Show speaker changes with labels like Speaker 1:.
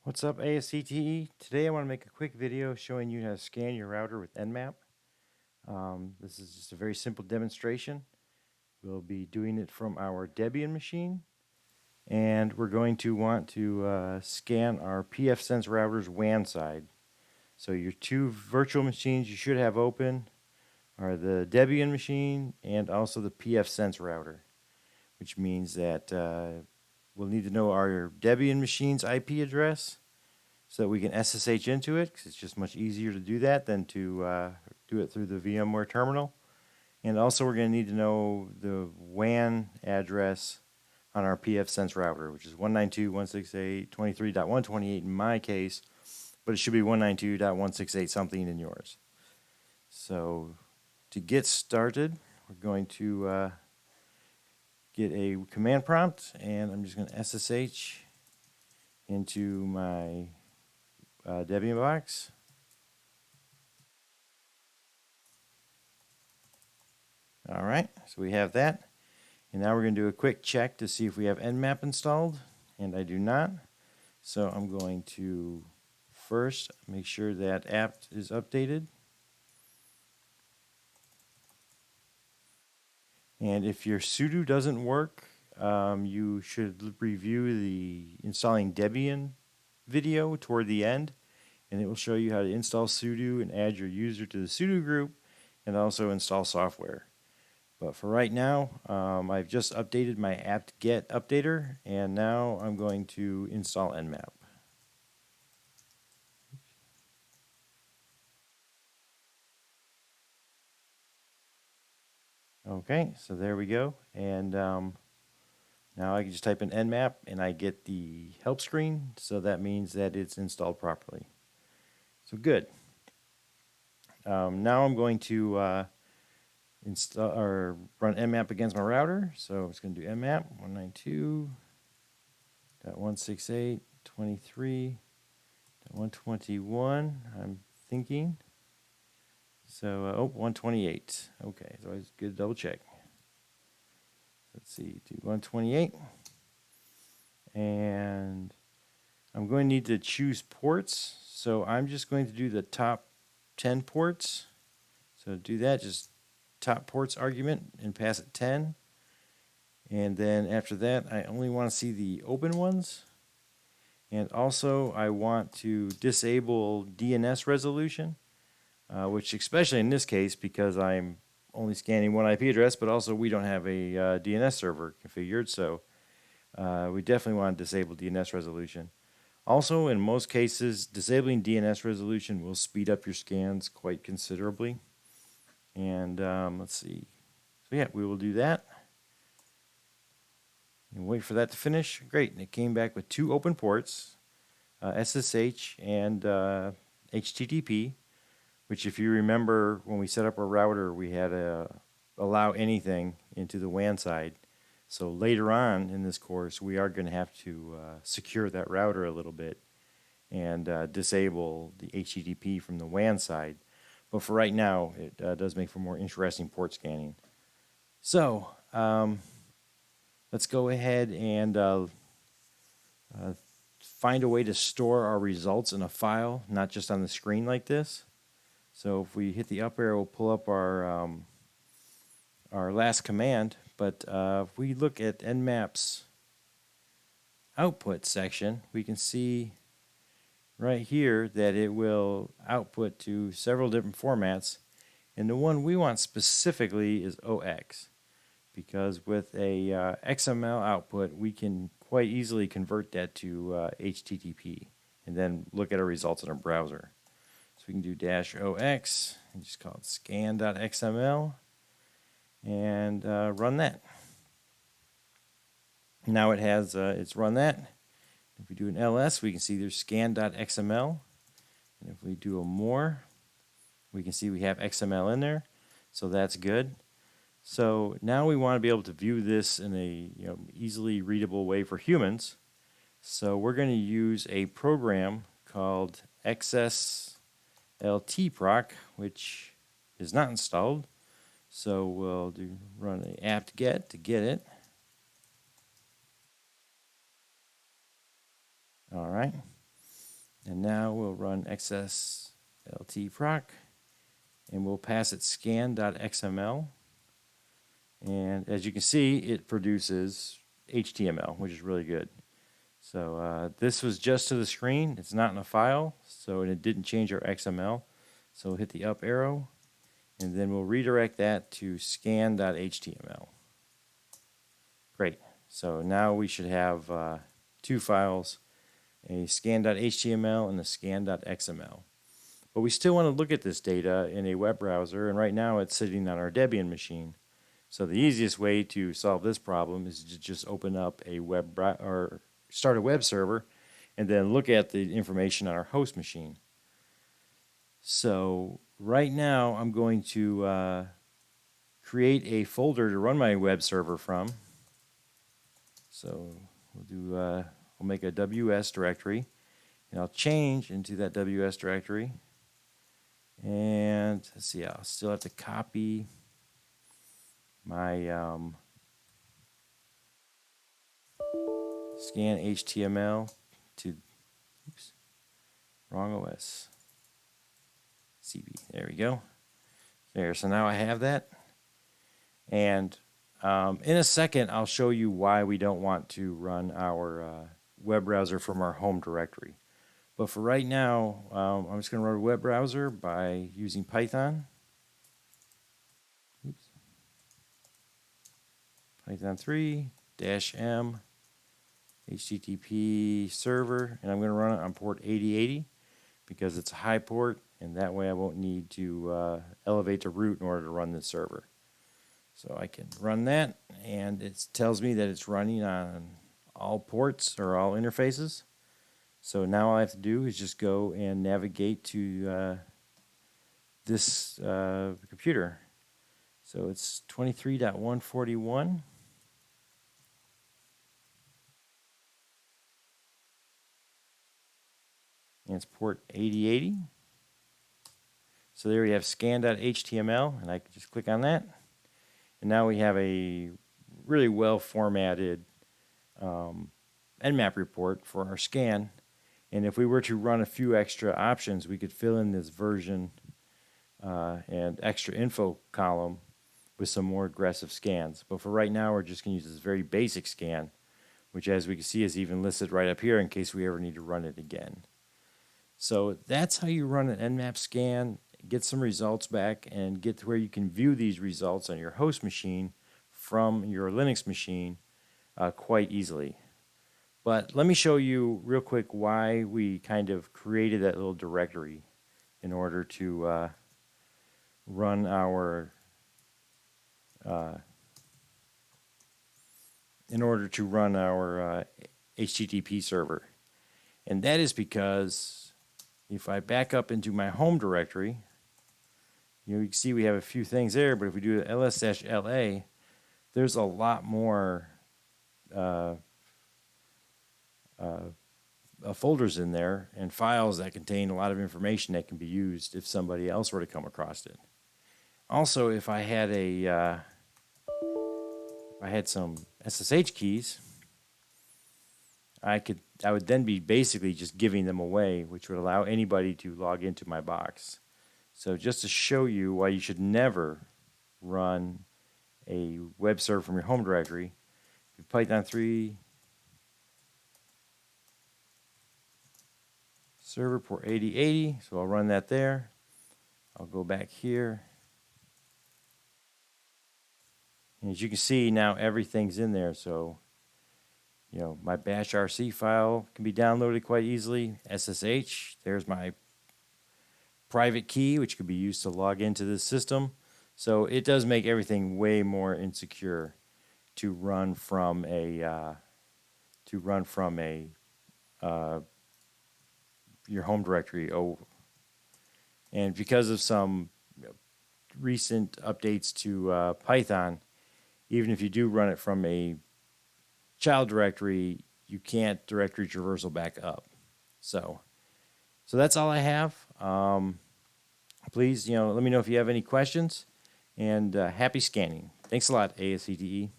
Speaker 1: What's up, ASCTE? Today I want to make a quick video showing you how to scan your router with Nmap. This is just a very simple demonstration. We'll be doing it from our Debian machine, and we're going to want to scan our pfSense router's WAN side. So your two virtual machines you should have open are the Debian machine and also the pfSense router, which means that we'll need to know our Debian machine's IP address so that we can SSH into it, because it's just much easier to do that than to do it through the VMware terminal. And also we're going to need to know the WAN address on our pfSense router, which is 192.168.23.128 in my case, but it should be 192.168 something in yours. So to get started, we're going to get a command prompt, and I'm just going to SSH into my Debian box. All right, so we have that. And now we're going to do a quick check to see if we have Nmap installed, and I do not. So I'm going to first make sure that apt is updated. And if your sudo doesn't work, you should review the installing Debian video toward the end, and it will show you how to install sudo and add your user to the sudo group and also install software. But for right now, I've just updated my apt-get updater, and now I'm going to install Nmap. Okay, so there we go. And now I can just type in Nmap, and I get the help screen, so that means that it's installed properly. So good. Now I'm going to install or run Nmap against my router. So it's going to do Nmap 192.168.23.121. I'm thinking. So 128. Okay, so it's good to double check. Let's see, do 128. And I'm going to need to choose ports. So I'm just going to do the top 10 ports. So to do that, just top ports argument and pass it 10. And then after that, I only want to see the open ones. And also, I want to disable DNS resolution, which especially in this case, because I'm only scanning one IP address, but also we don't have a DNS server configured, so we definitely want to disable DNS resolution. Also, in most cases, disabling DNS resolution will speed up your scans quite considerably. And let's see. So yeah, we will do that. And wait for that to finish. Great, and it came back with two open ports, SSH and HTTP, which if you remember when we set up our router, we had to allow anything into the WAN side. So later on in this course, we are going to have to secure that router a little bit and disable the HTTP from the WAN side. But for right now, it does make for more interesting port scanning. So let's go ahead and find a way to store our results in a file, not just on the screen like this. So if we hit the up arrow, we'll pull up our last command. But if we look at Nmap's output section, we can see right here that it will output to several different formats. And the one we want specifically is OX, because with a XML output, we can quite easily convert that to HTTP and then look at our results in our browser. So we can do -OX and just call it scan.xml and run that. Now it has, it's run that. If we do an ls, we can see there's scan.xml. And if we do a more, we can see we have XML in there. So that's good. So now we want to be able to view this in a easily readable way for humans. So we're going to use a program called XSLTproc, which is not installed. So we'll run a apt-get to get it. All right. And now we'll run xsltproc, and we'll pass it scan.xml. And as you can see, it produces HTML, which is really good. So this was just to the screen. It's not in a file, so it didn't change our XML. So we'll hit the up arrow, and then we'll redirect that to scan.html. Great. So now we should have two files, a scan.html and a scan.xml. But we still want to look at this data in a web browser, and right now it's sitting on our Debian machine. So the easiest way to solve this problem is to just open up a or start a web server and then look at the information on our host machine. So right now I'm going to create a folder to run my web server from. So we'll make a WS directory, and I'll change into that WS directory. And let's see, I'll still have to copy my scan HTML to, oops, wrong OS, CB. There we go. There, so now I have that. And in a second, I'll show you why we don't want to run our web browser from our home directory. But for right now, I'm just going to run a web browser by using Python. Oops. Python 3-m HTTP server, and I'm going to run it on port 8080 because it's a high port, and that way I won't need to elevate to root in order to run this server. So I can run that, and it tells me that it's running on all ports or all interfaces. So now all I have to do is just go and navigate to this computer. So it's 23.141. And it's port 8080. So there we have scan.html, and I can just click on that. And now we have a really well formatted Nmap report for our scan. And if we were to run a few extra options, we could fill in this version and extra info column with some more aggressive scans. But for right now, we're just going to use this very basic scan, which, as we can see, is even listed right up here in case we ever need to run it again. So that's how you run an Nmap scan, get some results back, and get to where you can view these results on your host machine from your Linux machine quite easily. But let me show you real quick why we kind of created that little directory in order to run our HTTP server. And that is because if I back up into my home directory, you can see we have a few things there, but if we do ls-la, there's a lot more folders in there and files that contain a lot of information that can be used if somebody else were to come across it. Also, if I had some SSH keys, I would then be basically just giving them away, which would allow anybody to log into my box. So just to show you why you should never run a web server from your home directory, Python 3 server port 8080, so I'll run that there. I'll go back here. And as you can see, now everything's in there. So, you know, my bash RC file can be downloaded quite easily. SSH, there's my private key, which could be used to log into this system. So it does make everything way more insecure to run from your home directory. And because of some recent updates to Python, even if you do run it from a child directory, you can't directory traversal back up. So that's all I have. Please, let me know if you have any questions, and happy scanning. Thanks a lot, ASCTE.